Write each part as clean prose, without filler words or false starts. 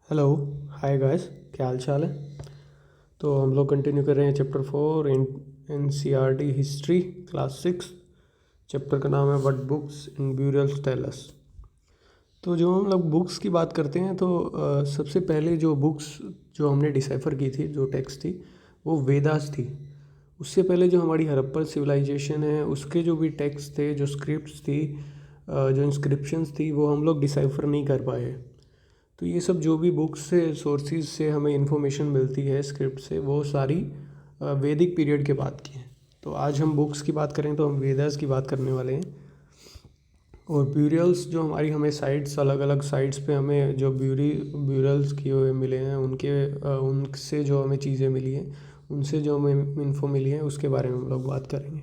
Hello. Hi guys, क्या हाल चाल है। तो हम लोग कंटिन्यू कर रहे हैं chapter 4 in CRT history class 6। Chapter का नाम है what books in burials tell us. तो जो हम लोग बुक्स की बात करते हैं तो सबसे पहले जो बुक्स जो हमने डिसाइफर की थी, जो टेक्स्ट थी, वो वेदास थी। उससे पहले जो हमारी हड़प्पन सिविलाइजेशन है उसके जो भी टेक्स्ट थे, जो स्क्रिप्ट्स थी, जो इंस्क्रिप्शंस थी, वो हम लोग डिसाइफर नहीं कर पाए। तो ये सब जो भी बुक्स से सोर्सेज से हमें इंफॉर्मेशन मिलती है स्क्रिप्ट से, वो सारी वैदिक पीरियड के बाद की हैं। तो आज हम बुक्स की बात करें तो हम वेदास की बात करने वाले हैं। और ब्यूरियल्स जो हमारी हमें साइट्स, अलग अलग साइट्स पे हमें जो ब्यूरियल्स किए हुए मिले हैं, उनसे जो हमें चीज़ें मिली हैं, उनसे जो हमें इन्फो मिली है, उसके बारे में हम लोग बात करेंगे।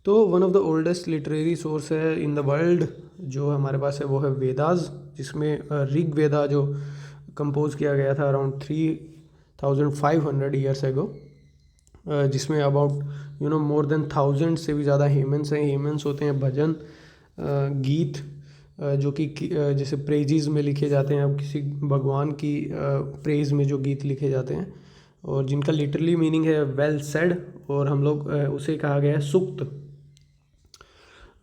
तो one of the oldest literary source है इन द वर्ल्ड जो हमारे पास है वो है वेदास, जिसमें ऋग वेदा जो कंपोज किया गया था अराउंड 3500 ईयर्स एगो, जिसमें अबाउट मोर देन 1000 से भी ज़्यादा हेमन्स हैं। हेमन्स होते हैं भजन, गीत, जो कि जैसे प्रेजिज़ में लिखे जाते हैं, अब किसी भगवान की प्रेज में जो गीत लिखे जाते हैं, और जिनका लिटरली मीनिंग है वेल सेड, और हम लोग उसे कहा गया है सुक्त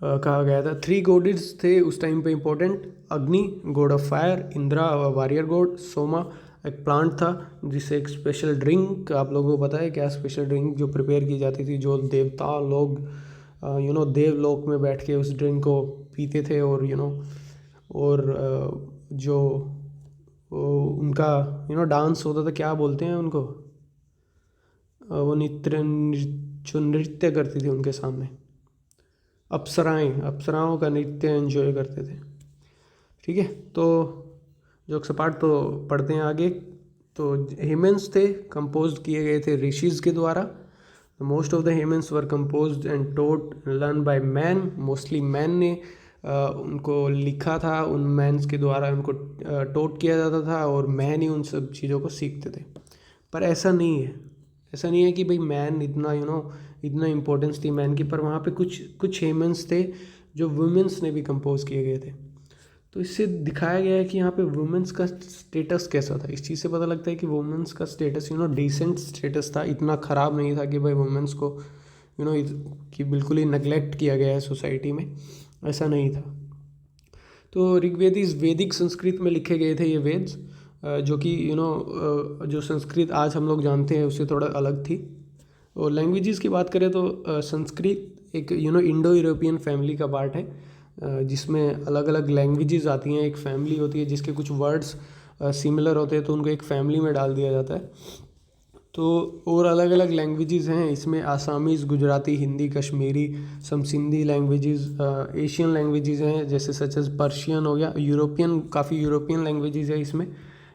कहा गया था। 3 गॉडेस थे उस टाइम पे important: Agni god of fire, Indra warrior god, Soma एक प्लांट था जिससे एक स्पेशल ड्रिंक, आप लोगों को पता है क्या स्पेशल ड्रिंक जो प्रिपेयर की जाती थी, जो देवता लोग देवलोक में बैठ के उस ड्रिंक को पीते थे, और और जो उनका डांस होता था, क्या बोलते हैं उनको, वो जो नृत्य करती थी उनके सामने, अप्सराओं का नृत्य एंजॉय करते थे। ठीक है, तो जो सपाट तो पढ़ते हैं आगे। तो हेमेंस थे, कंपोज किए गए थे ऋषिज के द्वारा। Most of the hymns were composed and taught learn by man. Mostly man ने उनको लिखा था, उन मैन्स के द्वारा उनको टोट किया जाता था, और मैन ही उन सब चीज़ों को सीखते थे। पर ऐसा नहीं है कि भाई मैन इतना इतना इम्पोर्टेंस थी मैन की, पर वहाँ पे कुछ हेमेंस थे जो वुमेंस ने भी कंपोज किए गए थे। तो इससे दिखाया गया है कि यहाँ पे वुमेंस का स्टेटस कैसा था। इस चीज़ से पता लगता है कि वुमेंस का स्टेटस डिसेंट स्टेटस था, इतना ख़राब नहीं था कि भाई वुमेंस को कि बिल्कुल ही नेगलेक्ट किया गया है सोसाइटी में, ऐसा नहीं था। तो ऋग्वेद इस वैदिक संस्कृत में लिखे गए थे ये वेद्स, जो कि जो संस्कृत आज हम लोग जानते हैं उससे थोड़ा अलग थी। और लैंग्वेजेस की बात करें तो संस्कृत एक इंडो यूरोपियन फैमिली का पार्ट है, जिसमें अलग अलग लैंग्वेजेस आती हैं। एक फैमिली होती है जिसके कुछ वर्ड्स सिमिलर होते हैं, तो उनको एक फैमिली में डाल दिया जाता है। तो और अलग अलग लैंग्वेजेस हैं इसमें: आसामीज़, गुजराती, हिंदी, कश्मीरी, सम सिंधी लैंग्वेजेस, एशियन लैंग्वेजेस हैं जैसे सच एज पर्शियन हो गया, यूरोपियन, काफ़ी यूरोपियन लैंग्वेजेस है इसमें: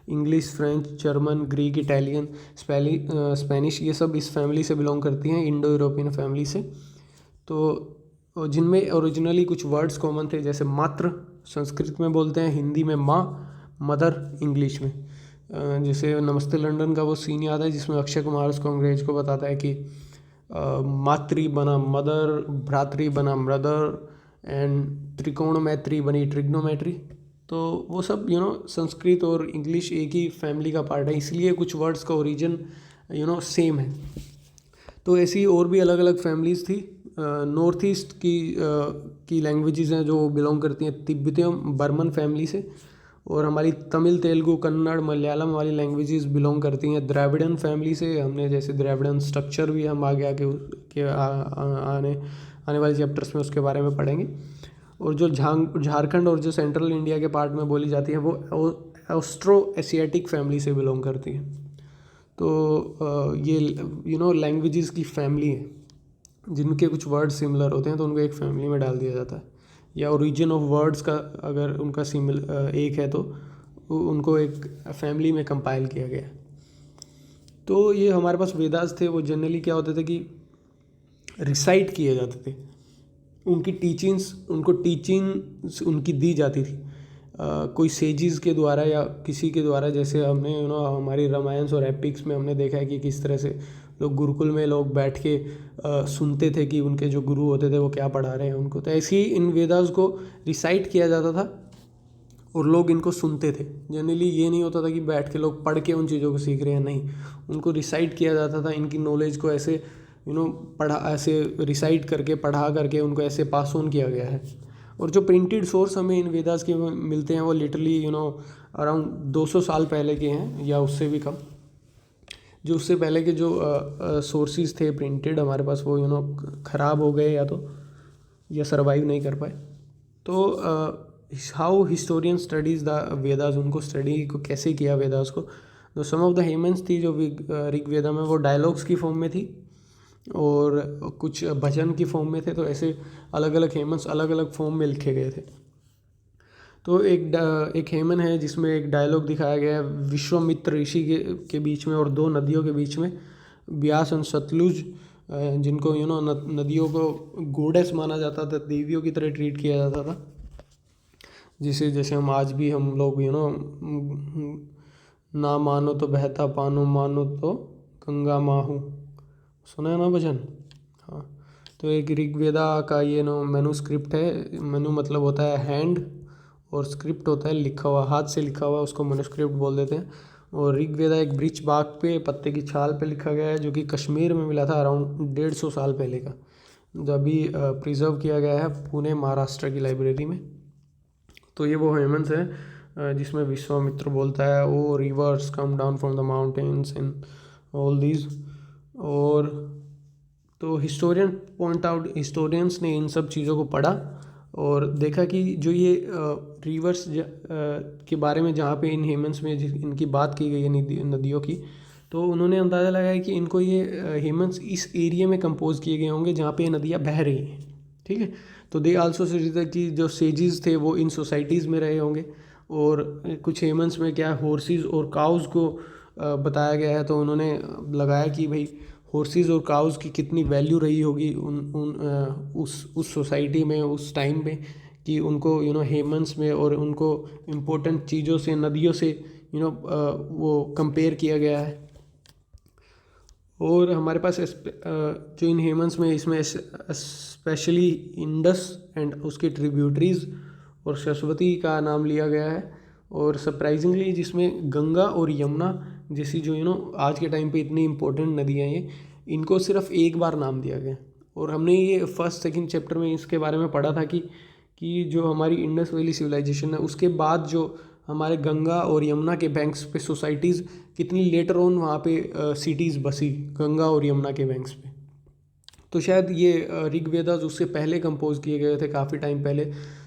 English, French, German, Greek, Italian, Spanish, ये सब इस फैमिली से बिलोंग करती हैं, इंडो यूरोपियन फैमिली से। तो जिनमें ओरिजिनली कुछ वर्ड्स कॉमन थे, जैसे मात्र संस्कृत में बोलते हैं, हिंदी में माँ, मदर इंग्लिश में। जैसे नमस्ते लंदन का वो सीन याद है जिसमें अक्षय कुमार उसको अंग्रेज को बताता है कि मातृ बना मदर, भ्रातृ बना ब्रदर, एंड त्रिकोणमैत्री बनी ट्रिग्नोमेट्री। तो वो सब संस्कृत और इंग्लिश एक ही फैमिली का पार्ट है, इसलिए कुछ वर्ड्स का ओरिजिन सेम है। तो ऐसी और भी अलग अलग फैमिलीज़ थी। नॉर्थ ईस्ट की लैंग्वेजेस हैं जो बिलोंग करती हैं तिब्बतियम बर्मन फैमिली से, और हमारी तमिल, तेलुगु, कन्नड़, मलयालम वाली लैंग्वेजेस बिलोंग करती हैं द्रविड़न फैमिली से। हमने जैसे द्रविड़न स्ट्रक्चर भी हम आगे आने आने वाले चैप्टर्स में उसके बारे में पढ़ेंगे। और जो झारखंड और जो सेंट्रल इंडिया के पार्ट में बोली जाती है वो ऑस्ट्रो एशियाटिक फैमिली से बिलोंग करती है। तो ये लैंग्वेजेस की फैमिली है, जिनके कुछ वर्ड सिमिलर होते हैं तो उनको एक फैमिली में डाल दिया जाता है, या ओरिजिन ऑफ वर्ड्स का अगर उनका एक है तो उनको एक फैमिली में कंपाइल किया गया है। तो ये हमारे पास वेदास थे, वो जनरली क्या होते थे कि रिसाइट किए जाते थे। उनको टीचिंग्स उनकी दी जाती थी कोई सेजिस के द्वारा या किसी के द्वारा। जैसे हमने हमारी रामायण और एपिक्स में हमने देखा है कि किस तरह से लोग गुरुकुल में लोग बैठ के सुनते थे कि उनके जो गुरु होते थे वो क्या पढ़ा रहे हैं उनको। तो ऐसे ही इन वेदास को रिसाइट किया जाता था, और लोग इनको सुनते थे। जनरली ये नहीं होता था कि बैठ के लोग पढ़ के उन चीज़ों को सीख रहे हैं, नहीं, उनको रिसाइट किया जाता था। इनकी नॉलेज को ऐसे पढ़ा, ऐसे रिसाइट करके पढ़ा करके उनको ऐसे पास ऑन किया गया है। और जो प्रिंटेड सोर्स हमें इन वेदास के मिलते हैं वो लिटरली अराउंड 200 साल पहले के हैं या उससे भी कम। जो उससे पहले के जो सोर्सेज थे प्रिंटेड हमारे पास, वो ख़राब हो गए या सर्वाइव नहीं कर पाए। तो how historian studies the Vedas, उनको स्टडी को कैसे किया वेदास को। तो सम ऑफ द हेमन्स थी जो ऋग्वेदा में, वो डायलॉग्स की फॉर्म में थी और कुछ भजन की फॉर्म में थे। तो ऐसे अलग अलग हेमन्स अलग अलग फॉर्म में लिखे गए थे। तो एक हेमन है जिसमें एक डायलॉग दिखाया गया है विश्वामित्र ऋषि के बीच में और दो नदियों के बीच में, ब्यास और सतलुज, जिनको नदियों को गॉडेस माना जाता था, देवियों की तरह ट्रीट किया जाता था। जैसे हम आज भी हम लोग ना मानो तो बहता पानो, मानो तो गंगा माहू, सुना है ना भजन। हाँ, तो एक ऋग्वेदा का ये मैन्युस्क्रिप्ट है। मैन्यू मतलब होता है हैंड और स्क्रिप्ट होता है लिखा हुआ, हाथ से लिखा हुआ, उसको मैन्युस्क्रिप्ट बोल देते हैं। और ऋग्वेदा एक ब्रिच बाग पे पत्ते की छाल पे लिखा गया है, जो कि कश्मीर में मिला था अराउंड 150 साल पहले का, जो अभी प्रिजर्व किया गया है पुणे महाराष्ट्र की लाइब्रेरी में। तो ये वो हेमंस है जिसमें विश्वामित्र बोलता है O rivers come down from the mountains and all these. और तो हिस्टोरियंस ने इन सब चीज़ों को पढ़ा और देखा कि जो ये रिवर्स के बारे में जहाँ पे इन हेमंस में इनकी बात की गई है नदियों की, तो उन्होंने अंदाज़ा लगाया कि इनको ये हेमंस इस एरिया में कंपोज किए गए होंगे जहाँ पे ये नदियाँ बह रही हैं। ठीक है, तो दे आल्सो सजेस्टेड कि जो सेजिस थे वो इन सोसाइटीज़ में रहे होंगे। और कुछ हेमंस में क्या हॉर्सेस और काउज़ को बताया गया है, तो उन्होंने लगाया कि भाई हॉर्सेस और काउज़ की कितनी वैल्यू रही होगी उस सोसाइटी में उस टाइम में, कि उनको हेमंस में और उनको इम्पोर्टेंट चीज़ों से, नदियों से वो कंपेयर किया गया है। और हमारे पास जो इन हेमंस में इसमें स्पेशली इंडस एंड उसके ट्रिब्यूटरीज और सरस्वती का नाम लिया गया है। और सरप्राइजिंगली जिसमें गंगा और यमुना जैसी जो आज के टाइम पे इतनी इम्पोर्टेंट नदियाँ हैं, इनको सिर्फ एक बार नाम दिया गया। और हमने ये फर्स्ट सेकंड चैप्टर में इसके बारे में पढ़ा था कि जो हमारी इंडस वैली सिविलाइजेशन है उसके बाद जो हमारे गंगा और यमुना के बैंक्स पे सोसाइटीज़ कितनी लेटर ऑन वहाँ पे सिटीज़ बसी गंगा और यमुना के बैंक्स पे। तो शायद ये ऋग्वेदास उससे पहले कंपोज किए गए थे काफ़ी टाइम पहले,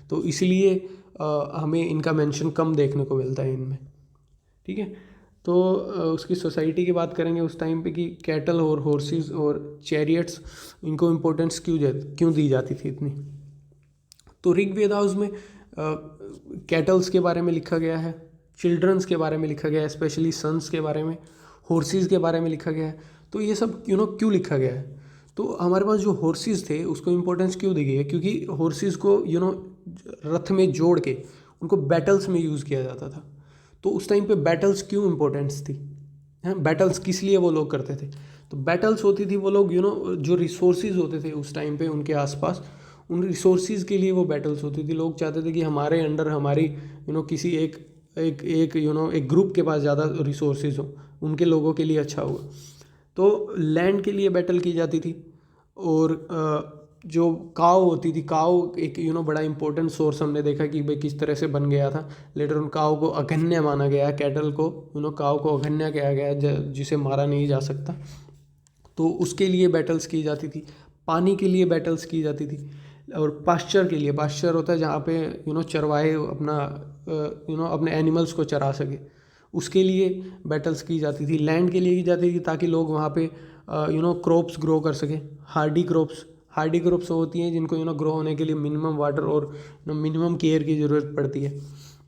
तो इसलिए हमें इनका मेंशन कम देखने को मिलता है इनमें। ठीक है, तो उसकी सोसाइटी की बात करेंगे उस टाइम पे कि कैटल और हॉर्सेस और चैरियट्स, इनको इम्पोर्टेंस क्यों दी जाती थी इतनी। तो ऋग्वेदास में कैटल्स के बारे में लिखा गया है, चिल्ड्रंस के बारे में लिखा गया है, स्पेशली सन्स के बारे में, हॉर्सेस के बारे में लिखा गया है। तो ये सब क्यों लिखा गया है। तो हमारे पास जो हॉर्सेस थे उसको इम्पोर्टेंस क्यों दी गई है, क्योंकि हॉर्सेस को रथ में जोड़ के उनको बैटल्स में यूज़ किया जाता था। तो उस टाइम पे बैटल्स क्यों इम्पोर्टेंस थी, हैं, बैटल्स किस लिए वो लोग करते थे। तो बैटल्स होती थी, वो लोग जो रिसोर्सेज होते थे उस टाइम पे उनके आसपास, उन रिसोर्सेज के लिए वो बैटल्स होती थी। लोग चाहते थे कि हमारे अंडर हमारी किसी एक ग्रुप के पास ज़्यादा रिसोर्सेज हो, उनके लोगों के लिए अच्छा होगा। तो लैंड के लिए बैटल की जाती थी। और जो काव होती थी, काव एक बड़ा इंपॉर्टेंट सोर्स हमने देखा कि भाई किस तरह से बन गया था। लेटर उन काव को अघन्य माना गया, कैटल को काव को अघन्य किया गया, जिसे मारा नहीं जा सकता। तो उसके लिए बैटल्स की जाती थी, पानी के लिए बैटल्स की जाती थी, और पास्चर के लिए, पास्चर होता है जहाँ पे चरवाहे अपने एनिमल्स को चरा सके, उसके लिए बैटल्स की जाती थी। लैंड के लिए की जाती थी ताकि लोग वहाँ पे क्रॉप्स ग्रो कर सकें, हार्डी क्रॉप्स होती हैं जिनको ग्रो होने के लिए मिनिमम वाटर और मिनिमम केयर की ज़रूरत पड़ती है,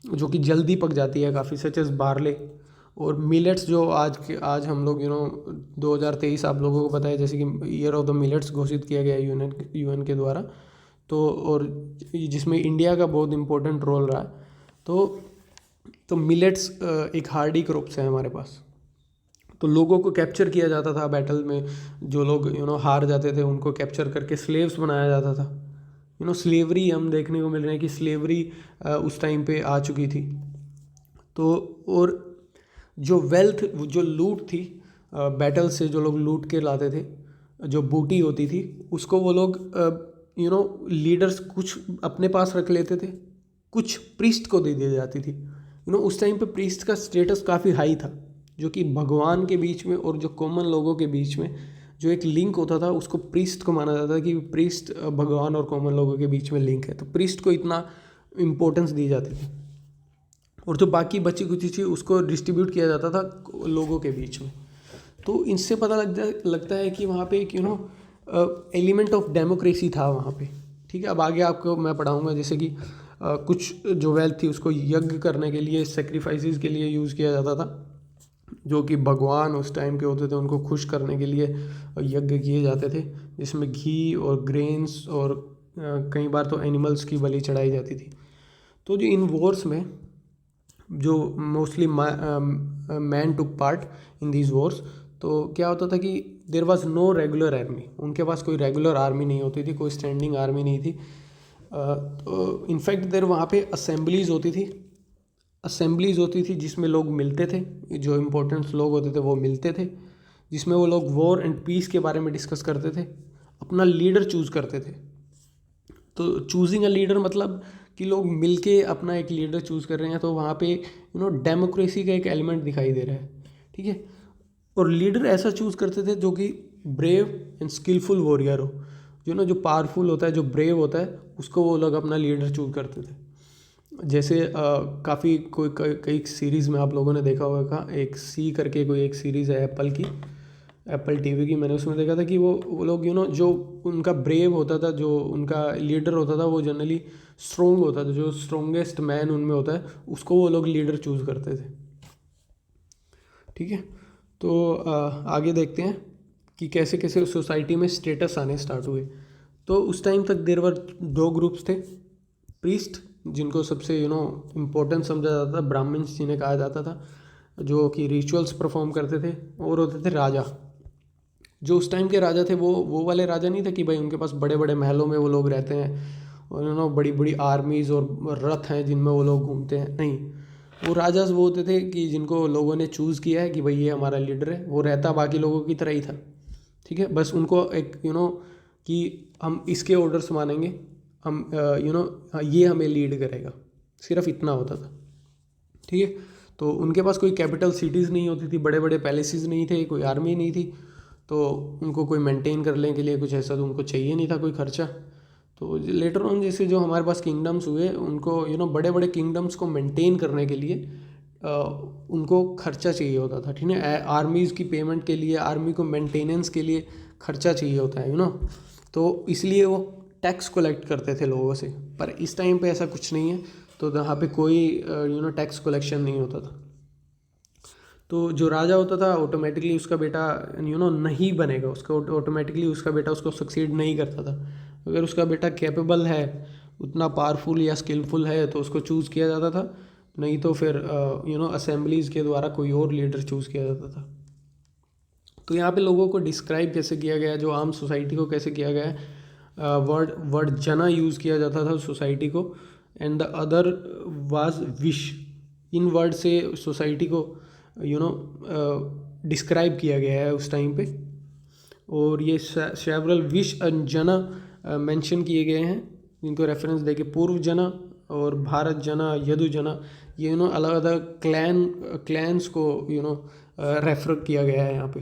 जो कि जल्दी पक जाती है काफ़ी, सच एज बार्ले। और मिलेट्स जो आज हम लोग 2023 आप लोगों को पता है जैसे कि ईयर ऑफ द मिलेट्स घोषित किया गया यूएन के द्वारा, तो और जिसमें इंडिया का बहुत इम्पोर्टेंट रोल रहा है। तो मिलेट्स एक हार्डी क्रॉप्स है हमारे पास। तो लोगों को कैप्चर किया जाता था बैटल में, जो लोग हार जाते थे उनको कैप्चर करके स्लेव्स बनाया जाता था। स्लेवरी हम देखने को मिल रहे हैं कि स्लेवरी उस टाइम पे आ चुकी थी। तो और जो वेल्थ, जो लूट थी, बैटल से जो लोग लूट के लाते थे, जो बूटी होती थी, उसको वो लोग लीडर्स कुछ अपने पास रख लेते थे, कुछ प्रीस्ट को दे दी जाती थी। उस टाइम पे प्रीस्ट का स्टेटस काफ़ी हाई था, जो कि भगवान के बीच में और जो कॉमन लोगों के बीच में जो एक लिंक होता था, उसको प्रीस्ट को माना जाता था कि प्रीस्ट भगवान और कॉमन लोगों के बीच में लिंक है, तो प्रीस्ट को इतना इम्पोर्टेंस दी जाती थी। और जो बाकी बची कुची चीज़ उसको डिस्ट्रीब्यूट किया जाता था लोगों के बीच में। तो इनसे पता लगता है कि वहाँ पे एक एलिमेंट ऑफ डेमोक्रेसी था वहाँ पे। ठीक है, अब आगे आपको मैं पढ़ाऊँगा, जैसे कि कुछ जो वेल्थ थी उसको यज्ञ करने के लिए, सेक्रीफाइसेस के लिए यूज़ किया जाता था, जो कि भगवान उस टाइम के होते थे, उनको खुश करने के लिए यज्ञ किए जाते थे, जिसमें घी और ग्रेन्स और कई बार तो एनिमल्स की बलि चढ़ाई जाती थी। तो जो इन वॉर्स में जो mostly men took part in these wars, तो क्या होता था कि there was no regular army, उनके पास कोई रेगुलर आर्मी नहीं होती थी, कोई स्टैंडिंग आर्मी नहीं थी। तो इनफैक्ट देर वहाँ पे असेंबलीज होती थी जिसमें लोग मिलते थे, जो इम्पोर्टेंट लोग होते थे वो मिलते थे, जिसमें वो लोग वॉर एंड पीस के बारे में डिस्कस करते थे, अपना लीडर चूज़ करते थे। तो चूजिंग अ लीडर मतलब कि लोग मिलके अपना एक लीडर चूज़ कर रहे हैं, तो वहाँ पे डेमोक्रेसी का एक एलिमेंट दिखाई दे रहा है। ठीक है, और लीडर ऐसा चूज़ करते थे जो कि ब्रेव एंड स्किलफुल वॉरियर हो, जो पावरफुल होता है, जो ब्रेव होता है, उसको वो लोग अपना लीडर चूज़ करते थे। जैसे काफ़ी कई सीरीज़ में आप लोगों ने देखा होगा, एक सी करके कोई एक सीरीज़ है एप्पल की, एप्पल टीवी की, मैंने उसमें देखा था कि वो लोग जो उनका ब्रेव होता था, जो उनका लीडर होता था, वो जनरली स्ट्रोंग होता था, जो स्ट्रोंगेस्ट मैन उनमें होता है, उसको वो लोग लीडर चूज़ करते थे। ठीक है, तो आगे देखते हैं कि कैसे कैसे सोसाइटी में स्टेटस आने स्टार्ट हुए। तो उस टाइम तक देर वर 2 ग्रुप्स थे, प्रीस्ट जिनको सबसे इम्पोर्टेंट समझा जाता था, ब्राह्मण्स जिन्हें कहा जाता था, जो कि रिचुअल्स परफॉर्म करते थे, और होते थे राजा। जो उस टाइम के राजा थे वो वाले राजा नहीं थे कि भाई उनके पास बड़े बड़े महलों में वो लोग रहते हैं और बड़ी बड़ी आर्मीज़ और रथ हैं जिनमें वो लोग घूमते हैं, नहीं। वो राजा वो होते थे कि जिनको लोगों ने चूज़ किया है कि भाई ये हमारा लीडर है, वो रहता बाकी लोगों की तरह ही था। ठीक है, बस उनको एक कि हम इसके ऑर्डर्स मानेंगे, हम ये हमें लीड करेगा, सिर्फ इतना होता था। ठीक है, तो उनके पास कोई कैपिटल सिटीज़ नहीं होती थी, बड़े बड़े पैलेसेस नहीं थे, कोई आर्मी नहीं थी, तो उनको कोई मेंटेन करने के लिए कुछ ऐसा तो उनको चाहिए नहीं था कोई खर्चा। तो लेटर ऑन जैसे जो हमारे पास किंगडम्स हुए, उनको बड़े बड़े किंगडम्स को मेंटेन करने के लिए उनको खर्चा चाहिए होता था। ठीक है, आर्मीज़ की पेमेंट के लिए, आर्मी को मेंटेनेंस के लिए खर्चा चाहिए होता है तो इसलिए वो टैक्स कलेक्ट करते थे लोगों से। पर इस टाइम पे ऐसा कुछ नहीं है, तो यहाँ पे कोई टैक्स कलेक्शन नहीं होता था। तो जो राजा होता था ऑटोमेटिकली उसका बेटा नहीं बनेगा, उसका ऑटोमेटिकली उसका बेटा उसको सक्सीड नहीं करता था। अगर उसका बेटा कैपेबल है, उतना पावरफुल या स्किलफुल है, तो उसको चूज़ किया जाता था, नहीं तो फिर असेंबलीज़ के द्वारा कोई और लीडर चूज़ किया जाता था। तो यहाँ पे लोगों को डिस्क्राइब कैसे किया गया है, जो आम सोसाइटी को कैसे किया गया है, वर्ड जना यूज़ किया जाता था सोसाइटी को, and the other was wish. In word से सोसाइटी को डिस्क्राइब किया गया है उस टाइम पे, और ये सेवरल विश एंड जना मेंशन किए गए हैं, जिनको रेफरेंस देके पूर्व जना और भारत जना, यदु जना, ये अलग अलग क्लैंस को रेफर किया गया है यहाँ पे।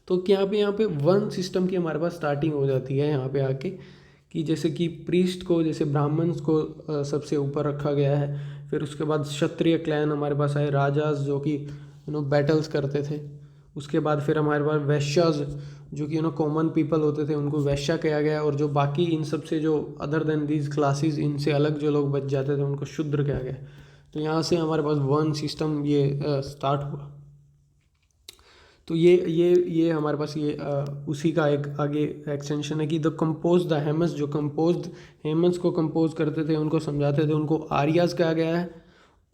तो यहाँ पे वन सिस्टम की हमारे पास स्टार्टिंग हो जाती है यहाँ पे आके, कि जैसे कि प्रीस्ट को, जैसे ब्राह्मण्स को सबसे ऊपर रखा गया है, फिर उसके बाद क्षत्रिय क्लैन हमारे पास आए, राजाज जो कि बैटल्स करते थे। उसके बाद फिर हमारे पास वैश्याज, जो कि कॉमन पीपल होते थे, उनको वैश्या किया गया, और जो बाकी इन सब से जो अदर देन दीज क्लासेस, इनसे अलग जो लोग बच जाते थे, उनको शूद्र किया गया। तो यहाँ से हमारे पास वन सिस्टम ये स्टार्ट हुआ। तो ये हमारे पास ये उसी का एक आगे एक्सटेंशन है कि द कंपोज द हेमस, जो कंपोज्ड हेमस को कंपोज करते थे, उनको समझाते थे, उनको आर्याज कहा गया है।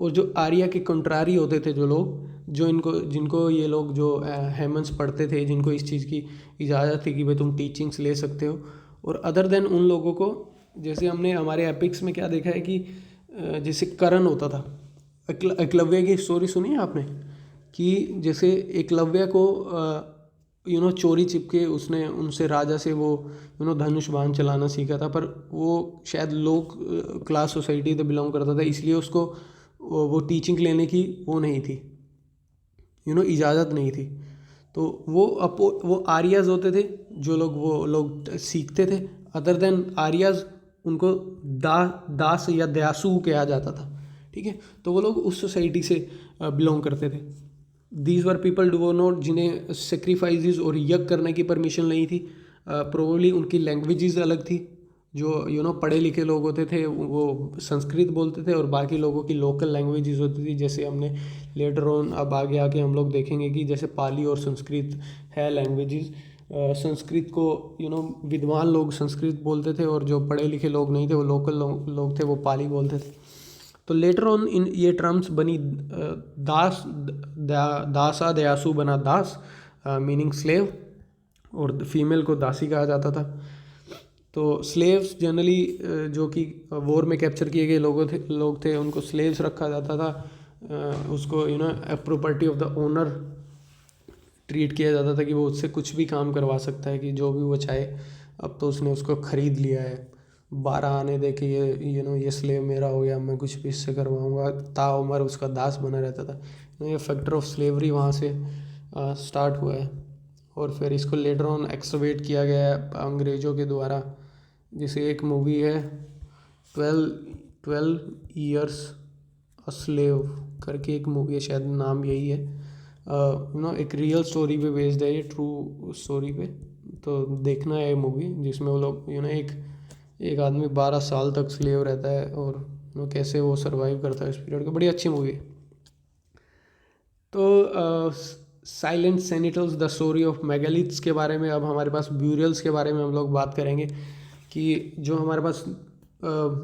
और जो आर्या के कंट्रारी होते थे जो लोग, जिनको ये लोग जो हेमंस पढ़ते थे, जिनको इस चीज़ की इजाज़त थी कि भाई तुम टीचिंग्स ले सकते हो, और अदर देन उन लोगों को जैसे हमने हमारे एपिक्स में क्या देखा है कि जैसे करण होता था, एकलव्य की स्टोरी सुनी है आपने, कि जैसे एकलव्य को चोरी चिपके उसने उनसे राजा से वो धनुष बाण चलाना सीखा था, पर वो शायद लो क्लास सोसाइटी से बिलोंग करता था, इसलिए उसको वो टीचिंग लेने की वो नहीं थी, इजाज़त नहीं थी। तो वो आर्याज होते थे जो लोग वो लोग सीखते थे, अदर देन आर्याज उनको दास या दयासु कहा जाता था, ठीक है। तो वो लोग उस सोसाइटी से बिलोंग करते थे। These were people do not, जिन्हें सेक्रीफाइसेस और यज्ञ करने की परमिशन नहीं थी। प्रोबेबली उनकी लैंग्वेजेस अलग थी। जो पढ़े लिखे लोग होते थे वो संस्कृत बोलते थे और बाकी लोगों की लोकल लैंग्वेजेस होती थी। जैसे हमने लेटर ऑन अब आगे आके हम लोग देखेंगे कि जैसे पाली और संस्कृत है लैंग्वेजेस। संस्कृत को विद्वान लोग संस्कृत बोलते थे और जो पढ़े लिखे लोग नहीं थे वो लोकल लोग थे वो पाली बोलते थे। तो लेटर ऑन इन ये टर्म्स बनी दासा दयासु बना दास, मीनिंग स्लेव, और फीमेल को दासी कहा जाता था। तो स्लेव्स जनरली जो कि वॉर में कैप्चर किए गए लोग थे उनको स्लेव्स रखा जाता था। उसको property of the owner treat किया जाता था कि वो उससे कुछ भी काम करवा सकता है, कि जो भी वो चाहे। अब तो उसने उसको ख़रीद लिया है, 12 आने दे के ये स्लेव मेरा हो गया, मैं कुछ भी इससे करवाऊँगा, ताउम्र उसका दास बना रहता था। ये फैक्टर ऑफ स्लेवरी वहाँ से स्टार्ट हुआ है और फिर इसको लेटर ऑन एक्सकवेट किया गया है अंग्रेज़ों के द्वारा। जैसे एक मूवी है 12 ईयर्स अ स्लेव करके एक मूवी है, शायद नाम यही है। एक रियल स्टोरी पे बेस्ड है, ये ट्रू स्टोरी पे। तो देखना है ये मूवी, जिसमें वो लोग एक आदमी 12 साल तक स्लेव रहता है और कैसे वो सर्वाइव करता है इस पीरियड का। बड़ी अच्छी मूवी है। तो silent sentinels the story of megaliths के बारे में, अब हमारे पास ब्यूरियल्स के बारे में हम लोग बात करेंगे। कि जो हमारे पास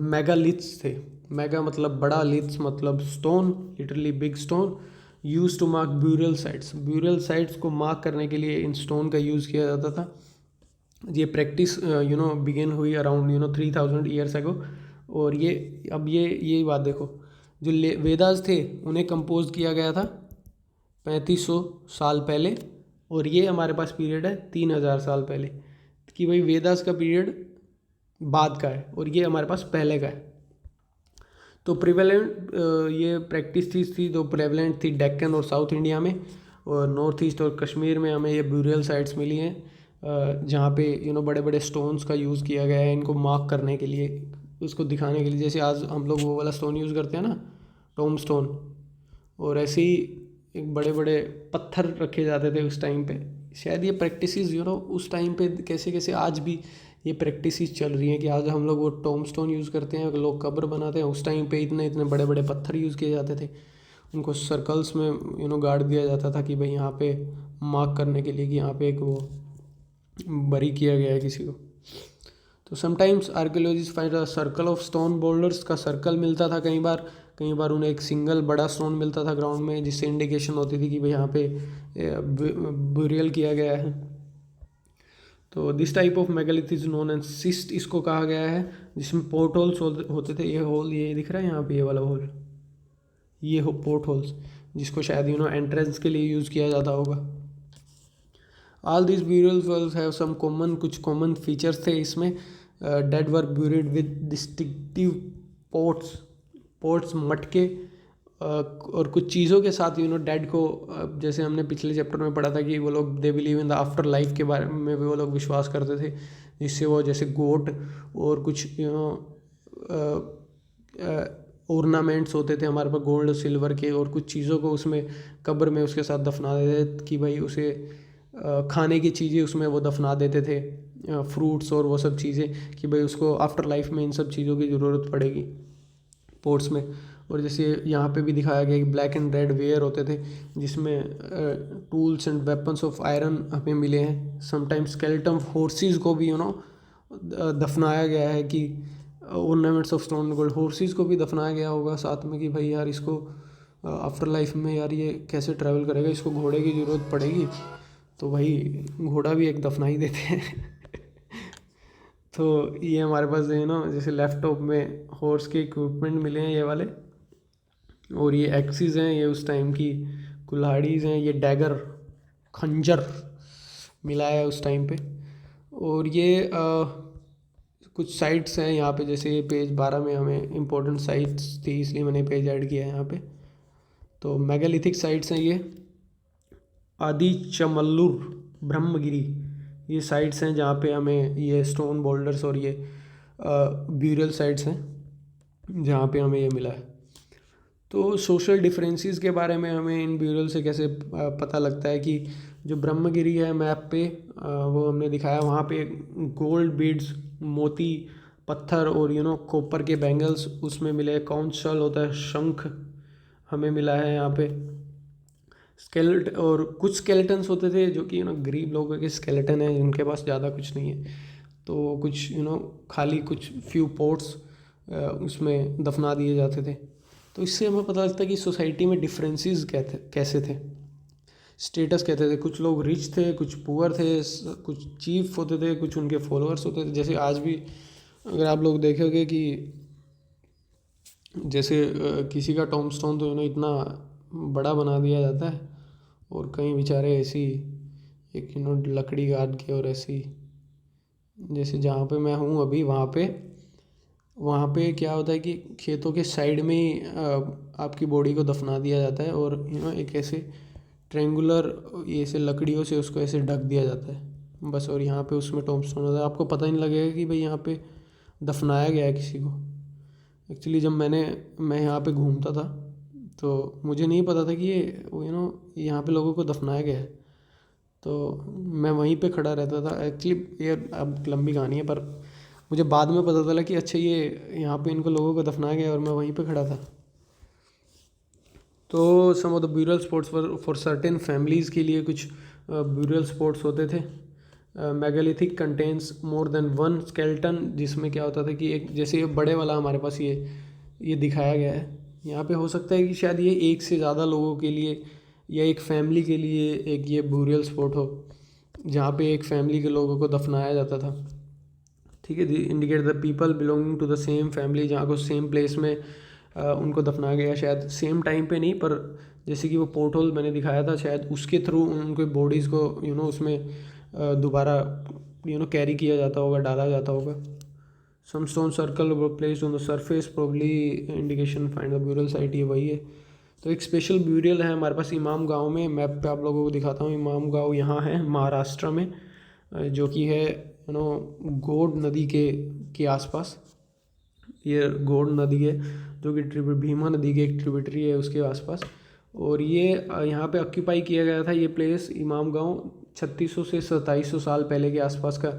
मेगालिथ्स थे, मेगा मतलब बड़ा, लिथ्स मतलब stone, literally big stone, use to mark burial sites. Burial sites को मार्क करने के लिए इन स्टोन का यूज़ किया जाता था। ये प्रैक्टिस बिगिन हुई अराउंड 3000 ईयर्स अगो। और ये बात देखो, जो वेदास थे उन्हें कंपोज किया गया था 3500 साल पहले, और ये हमारे पास पीरियड है 3000 साल पहले। कि भाई वेदास का पीरियड बाद का है और ये हमारे पास पहले का है। तो प्रिवेलेंट ये प्रैक्टिस थी तो प्रेवलेंट थी डेक्कन और साउथ इंडिया में, और नॉर्थ ईस्ट और कश्मीर में हमें ये ब्यूरियल साइट्स मिली हैं जहाँ पे बड़े बड़े स्टोन्स का यूज़ किया गया है इनको मार्क करने के लिए, उसको दिखाने के लिए। जैसे आज हम लोग वो वाला स्टोन यूज़ करते हैं ना, टॉम स्टोन, और ऐसे ही एक बड़े बड़े पत्थर रखे जाते थे उस टाइम पे। शायद ये प्रैक्टिसेस उस टाइम पे कैसे कैसे आज भी ये प्रैक्टिसेस चल रही हैं कि आज हम लोग वो टॉम स्टोन यूज़ करते हैं, लोग कब्र बनाते हैं। उस टाइम पे इतने इतने बड़े बड़े पत्थर यूज़ किए जाते थे, उनको सर्कल्स में गाड़ दिया जाता था कि भाई यहाँ पे मार्क करने के लिए कि यहाँ पे एक वो बरी किया गया है किसी को। तो sometimes archaeologist find a circle of stone boulders का सर्कल मिलता था कई बार उन्हें एक सिंगल बड़ा स्टोन मिलता था ग्राउंड में, जिससे इंडिकेशन होती थी कि भाई यहाँ पे ब्यूरियल किया गया है। तो this type of megalith is known as cist, इसको कहा गया है, जिसमें पोर्ट होल्स होते थे। ये होल ये दिख रहा है यहाँ पे, ये वाला होल, ये हो पोर्ट होल्स, जिसको शायद एंट्रेंस के लिए यूज़ किया जाता होगा। All this burials have some common, कुछ कॉमन फीचर्स थे इसमें। Dead were buried with distinctive pots मटके, और कुछ चीज़ों के साथ डेड को, जैसे हमने पिछले चैप्टर में पढ़ा था कि वो लोग they believe in the after life के बारे में भी वो लोग विश्वास करते थे, जिससे वो जैसे गोट और कुछ ऑर्नामेंट्स होते थे हमारे पास गोल्ड सिल्वर के, और कुछ चीज़ों को उसमें कब्र में उसके साथ दफना देते कि भाई उसे खाने की चीज़ें उसमें वो दफना देते थे, फ्रूट्स और वो सब चीज़ें, कि भाई उसको आफ्टर लाइफ में इन सब चीज़ों की ज़रूरत पड़ेगी पोर्ट्स में। और जैसे यहाँ पे भी दिखाया गया कि ब्लैक एंड रेड वेयर होते थे, जिसमें tools and weapons of iron हमें मिले हैं। समटाइम्स स्केलेटन ऑफ हॉर्सेस को भी दफनाया गया है, कि ornaments of stone gold, horses को भी दफनाया गया होगा साथ में, कि भाई यार इसको आफ्टर लाइफ में यार ये कैसे ट्रैवल करेगा, इसको घोड़े की ज़रूरत पड़ेगी, तो भाई घोड़ा भी एक दफना ही देते हैं। तो ये हमारे पास जैसे लैपटॉप में हॉर्स के इक्विपमेंट मिले हैं ये वाले, और ये एक्सिस हैं, ये उस टाइम की कुल्हाड़ीज़ हैं, ये डैगर खंजर मिला है उस टाइम पे। और ये कुछ साइट्स हैं यहाँ पे, जैसे ये पेज 12 में हमें इम्पोर्टेंट साइट्स थी इसलिए मैंने पेज ऐड किया है यहाँ पे। तो मेगालिथिक साइट्स हैं ये, आदि चमल्लुर, ब्रह्मगिरी, ये साइट्स हैं जहाँ पे हमें ये स्टोन बोल्डर्स और ये ब्यूरियल साइट्स हैं जहाँ पे हमें ये मिला है। तो सोशल डिफरेंसेस के बारे में हमें इन ब्यूरियल से कैसे पता लगता है कि जो ब्रह्मगिरी है मैप पे वो हमने दिखाया, वहाँ पे गोल्ड बीड्स, मोती पत्थर और कॉपर के बैंगल्स उसमें मिले, काउंट शल होता है, शंख हमें मिला है यहाँ पे, स्केलेट, और कुछ स्केलेटन्स होते थे जो कि गरीब लोगों के स्केलेटन है, उनके पास ज़्यादा कुछ नहीं है, तो कुछ खाली कुछ फ्यू पोर्ट्स उसमें दफना दिए जाते थे। तो इससे हमें पता लगता है कि सोसाइटी में डिफरेंसेस कैसे थे, स्टेटस कहते थे, कुछ लोग रिच थे, कुछ पुअर थे, कुछ चीफ होते थे, कुछ उनके फॉलोअर्स होते थे। जैसे आज भी अगर आप लोग देखोगे कि जैसे किसी का टॉम्बस्टोन तो इतना बड़ा बना दिया जाता है, और कहीं बेचारे ऐसी एक लकड़ी गाड़ के, और ऐसी जैसे जहाँ पे मैं हूँ अभी वहाँ पे क्या होता है कि खेतों के साइड में ही आपकी बॉडी को दफना दिया जाता है, और एक ऐसे ट्रेंगुलर ऐसे लकड़ियों से उसको ऐसे ढक दिया जाता है बस, और यहाँ पे उसमें टॉम्बस्टोन होता है, आपको पता ही नहीं लगेगा कि भाई यहाँ पे दफनाया गया है किसी को। एक्चुअली जब मैं यहाँ पे घूमता था तो मुझे नहीं पता था कि ये यहाँ पे लोगों को दफनाया गया है, तो मैं वहीं पे खड़ा रहता था। एक्चुअली ये अब लंबी कहानी है, पर मुझे बाद में पता चला कि अच्छा ये यहाँ पे इनको लोगों को दफनाया गया और मैं वहीं पे खड़ा था। तो some of the burial spots for certain families के लिए कुछ ब्यूरल स्पॉट्स होते थे। Megalithic contains more than one skeleton, जिसमें क्या होता था कि एक जैसे ये बड़े वाला हमारे पास ये दिखाया गया है, यहाँ पे हो सकता है कि शायद ये एक से ज़्यादा लोगों के लिए या एक फैमिली के लिए एक ये ब्यूरियल स्पॉट हो, जहाँ पे एक फैमिली के लोगों को दफनाया जाता था। ठीक है, indicate the people belonging to the same family, जहाँ को सेम प्लेस में उनको दफनाया गया, शायद सेम टाइम पे नहीं, पर जैसे कि वो पोर्ट होल मैंने दिखाया था, शायद उसके थ्रू उनके बॉडीज़ को उसमें दोबारा कैरी किया जाता होगा, डाला जाता होगा। Some stone circle placed on the surface, probably indication find the burial site, ये वही है। तो एक स्पेशल ब्यूरियल है हमारे पास इमाम गाँव में, मैप पे आप लोगों को दिखाता हूँ। इमाम गाँव यहाँ है महाराष्ट्र में, जो कि है गोड नदी के आसपास। ये गोड नदी है जो कि भीमा नदी के एक ट्रिब्यूटरी है, उसके आसपास। और ये यहाँ पे ऑक्यूपाई किया गया था ये प्लेस, इमाम गाँव 3600 से 2700 साल पहले के आसपास का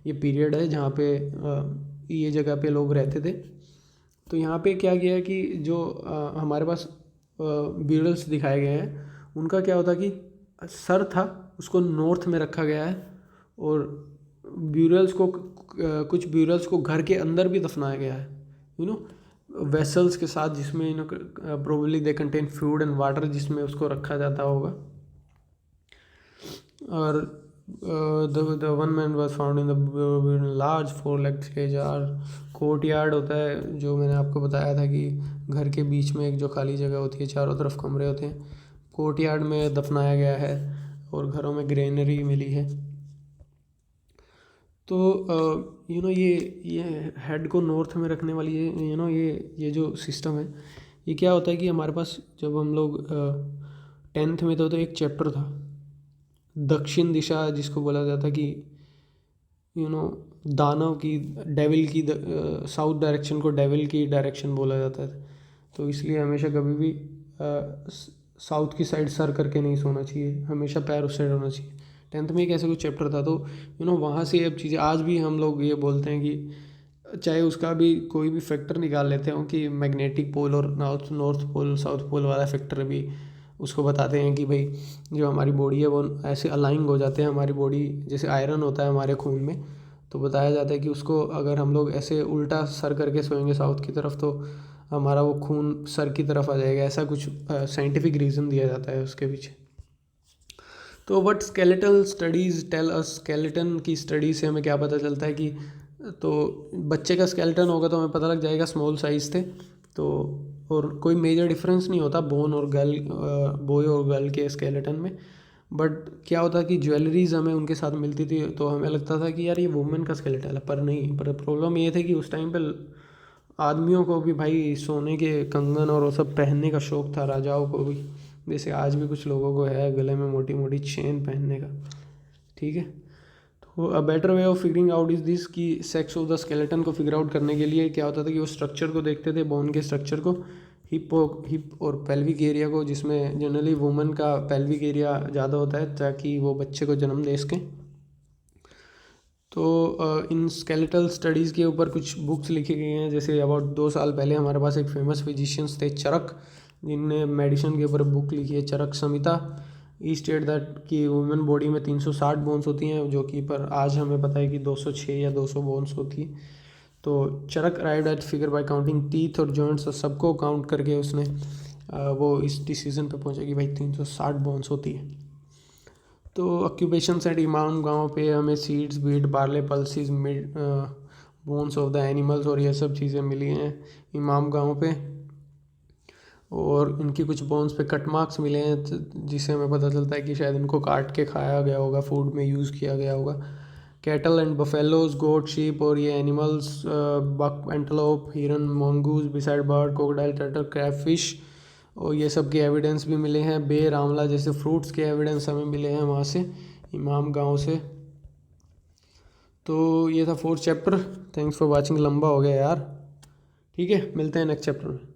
ये पीरियड है जहाँ पे ये जगह पे लोग रहते थे। तो यहाँ पे क्या किया कि जो हमारे पास ब्यूरल्स दिखाए गए हैं, उनका क्या होता कि सर था उसको नॉर्थ में रखा गया है, और ब्यूरल्स को कुछ ब्यूरल्स को घर के अंदर भी दफनाया गया है, वेसल्स के साथ, जिसमें probably they contain food and water, जिसमें उसको रखा जाता होगा। और the one man was found in the large 4 legged jar, court yard होता है जो मैंने आपको बताया था कि घर के बीच में एक जो खाली जगह होती है, चारों तरफ कमरे होते हैं, कोर्ट यार्ड में दफनाया गया है, और घरों में ग्रेनरी मिली है। तो ये हेड को नॉर्थ में रखने वाली ये जो सिस्टम है, ये क्या होता है कि हमारे पास जब हम लोग 10th में तो एक चैप्टर था दक्षिण दिशा, जिसको बोला जाता कि दानव की, डेविल की, साउथ डायरेक्शन को डेविल की डायरेक्शन बोला जाता है। तो इसलिए हमेशा कभी भी साउथ की साइड सर करके नहीं सोना चाहिए, हमेशा पैर उस साइड होना चाहिए। 10th में एक ऐसा कुछ चैप्टर था, तो वहाँ से अब चीज़ें आज भी हम लोग ये बोलते हैं कि चाहे उसका भी कोई भी फैक्टर निकाल लेते हो कि मैग्नेटिक पोल और नॉर्थ पोल साउथ पोल वाला फैक्टर भी उसको बताते हैं कि भाई जो हमारी बॉडी है वो ऐसे अलाइंग हो जाते हैं, हमारी बॉडी जैसे आयरन होता है हमारे खून में, तो बताया जाता है कि उसको अगर हम लोग ऐसे उल्टा सर करके सोएंगे साउथ की तरफ, तो हमारा वो खून सर की तरफ आ जाएगा, ऐसा कुछ साइंटिफिक रीज़न दिया जाता है उसके पीछे। तो what skeletal studies tell us, skeleton की स्टडी से हमें क्या पता चलता है कि तो बच्चे का स्केलेटन होगा तो हमें पता लग जाएगा स्मॉल साइज़ थे। तो और कोई मेजर डिफरेंस नहीं होता बोन और गर्ल, बॉय और गर्ल के स्केलेटन में। बट क्या होता कि ज्वेलरीज हमें उनके साथ मिलती थी तो हमें लगता था कि यार ये वुमेन का स्केलेटन है, पर नहीं। पर प्रॉब्लम ये थी कि उस टाइम पे आदमियों को भी भाई सोने के कंगन और वो सब पहनने का शौक़ था, राजाओं को भी, जैसे आज भी कुछ लोगों को है गले में मोटी मोटी चेन पहनने का। ठीक है, तो a better way of figuring out is this कि सेक्स ऑफ द स्केलेटन को फिगर आउट करने के लिए क्या होता था कि वो स्ट्रक्चर को देखते थे, बोन के स्ट्रक्चर को, हिप और पेल्विक एरिया को, जिसमें जनरली वुमेन का पेल्विक एरिया ज़्यादा होता है ताकि वो बच्चे को जन्म दे सकें। तो इन स्केलेटल स्टडीज़ के ऊपर कुछ बुक्स लिखी गई हैं। जैसे अबाउट 2 साल पहले हमारे पास एक फेमस फिजिशियंस थे चरक, जिनने मेडिसिन के ऊपर बुक लिखी है, चरक संहिता। ई स्टेट दैट कि वुमेन बॉडी में 360 बोन्स होती हैं, जो कि पर आज हमें पता है कि 206 या 200 बोन्स होती है। तो Charaka arrived at figure by counting teeth और जॉइंट्स, और सबको काउंट करके उसने वो इस डिसीजन पे पहुंचा कि भाई 360 बोन्स होती है। तो ऑक्यूपेशन सेट इमाम गांव पे हमें सीड्स, बीट, बार्ले, पल्सिस, मिड, बोन्स ऑफ द एनिमल्स और ये सब चीज़ें मिली हैं इमाम गांव पे। और इनकी कुछ बोन्स पे कट मार्क्स मिले हैं, जिससे हमें पता चलता है कि शायद इनको काट के खाया गया होगा, फूड में यूज़ किया गया होगा। Cattle and buffaloes, goat, sheep और ये एनिमल्स, बक, एंटलोप, हिरन, mongoose, beside bird, crocodile, turtle, crab fish, और ये सब के एविडेंस भी मिले हैं। बेर, आंवला जैसे फ्रूट्स के एविडेंस हमें मिले हैं वहाँ से, इमाम गांव से। तो ये था 4th chapter. Thanks for watching, लंबा हो गया यार। ठीक है, मिलते हैं नेक्स्ट चैप्टर में।